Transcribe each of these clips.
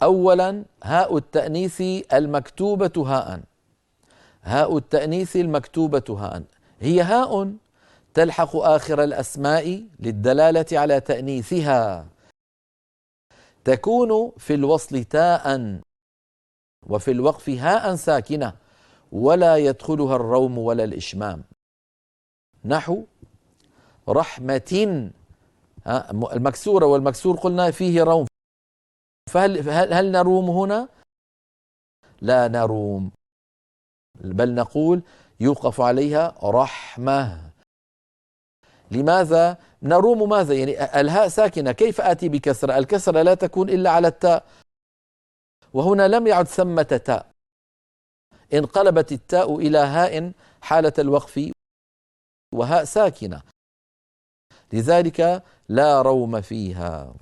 أولا هاء التأنيث المكتوبة هاء، هاء التأنيث المكتوبة هاء هي هاء تلحق آخر الأسماء للدلالة على تأنيثها، تكون في الوصل تاء وفي الوقف هاء ساكنة ولا يدخلها الروم ولا الإشمام. نحو رحمة، المكسورة والمكسور قلنا فيه روم، فهل نروم هنا؟ لا نروم، بل نقول يوقف عليها رحمة. لماذا نروم؟ ماذا يعني الهاء ساكنة، كيف آتي بكسرة؟ الكسرة لا تكون إلا على التاء، وهنا لم يعد ثمة تاء، انقلبت التاء إلى هاء حالة الوقف وهاء ساكنة، لذلك لا روم فيها.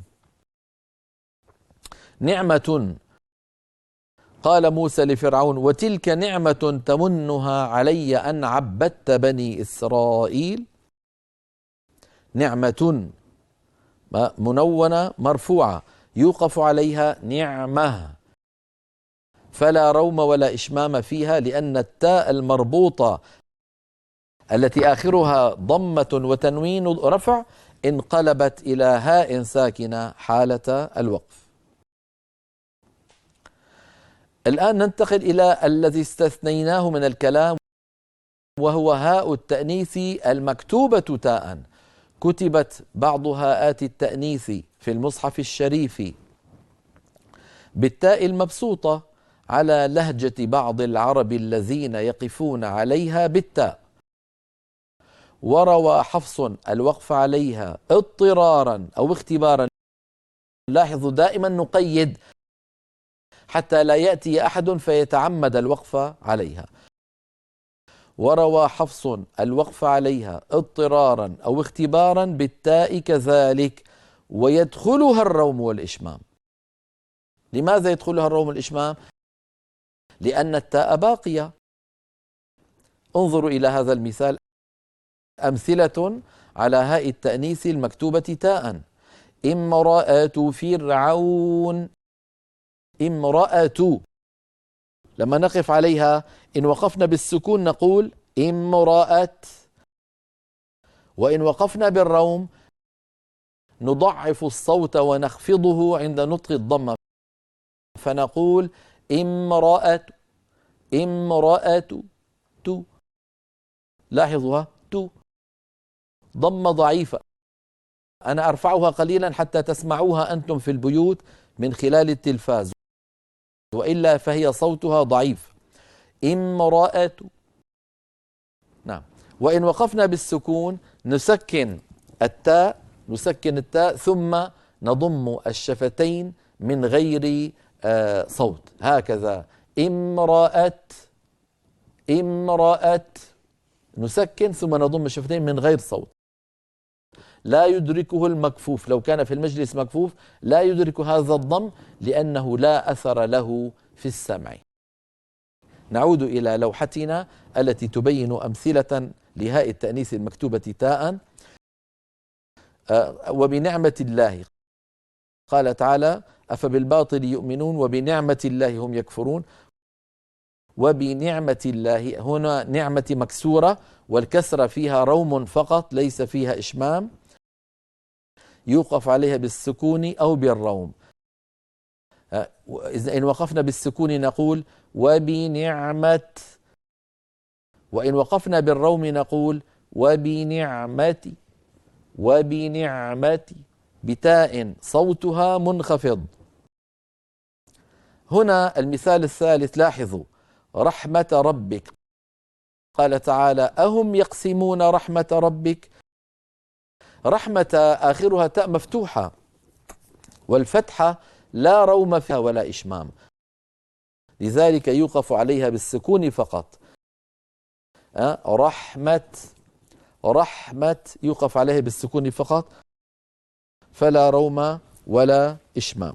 نعمة، قال موسى لفرعون وتلك نعمة تمنها علي أن عبدت بني إسرائيل. نعمة منونة مرفوعة يوقف عليها نعمة، فلا روم ولا إشمام فيها، لأن التاء المربوطة التي آخرها ضمة وتنوين رفع انقلبت إلى هاء ساكنة حالة الوقف. الآن ننتقل إلى الذي استثنيناه من الكلام، وهو هاء التأنيث المكتوبة تاء. كتبت بعض هاءات التأنيث في المصحف الشريف بالتاء المبسوطة على لهجة بعض العرب الذين يقفون عليها بالتاء، وروى حفص الوقف عليها اضطرارا أو اختبارا. لاحظوا دائما نقيد حتى لا يأتي أحد فيتعمد الوقف عليها. وروى حفص الوقف عليها اضطرارا أو اختبارا بالتاء كذلك، ويدخلها الروم والإشمام. لماذا يدخلها الروم والإشمام؟ لأن التاء باقية. انظروا إلى هذا المثال، أمثلة على هاء التأنيث المكتوبة تاء. امرأة فرعون، امرأة، لما نقف عليها إن وقفنا بالسكون نقول امرأة، وإن وقفنا بالروم نضعف الصوت ونخفضه عند نطق الضمة، فنقول امرأة، امرأة تو. لاحظوها تو ضمة ضعيفة، أنا أرفعها قليلا حتى تسمعوها أنتم في البيوت من خلال التلفاز، وإلا فهي صوتها ضعيف. امرأة، نعم. وإن وقفنا بالسكون نسكن التاء، نسكن التاء ثم نضم الشفتين من غير صوت، هكذا امرأة، امرأة، نسكن ثم نضم الشفتين من غير صوت. لا يدركه المكفوف، لو كان في المجلس مكفوف لا يدرك هذا الضم لأنه لا أثر له في السمع. نعود إلى لوحتنا التي تبين أمثلة لهاء التأنيث المكتوبة تاء. وبنعمة الله، قال تعالى أفبالباطل يؤمنون وبنعمة الله هم يكفرون. وبنعمة الله هنا نعمة مكسورة والكسرة فيها روم فقط ليس فيها إشمام، يوقف عليها بالسكون أو بالروم. إن وقفنا بالسكون نقول وبنعمة، وإن وقفنا بالروم نقول وبنعمة، وبنعمة بتاء صوتها منخفض. هنا المثال الثالث، لاحظوا رحمة ربك، قال تعالى أهم يقسمون رحمة ربك. رحمة آخرها تاء مفتوحة، والفتحة لا روم فيها ولا إشمام، لذلك يوقف عليها بالسكون فقط. رحمة، رحمة يوقف عليها بالسكون فقط، فلا روم ولا إشمام.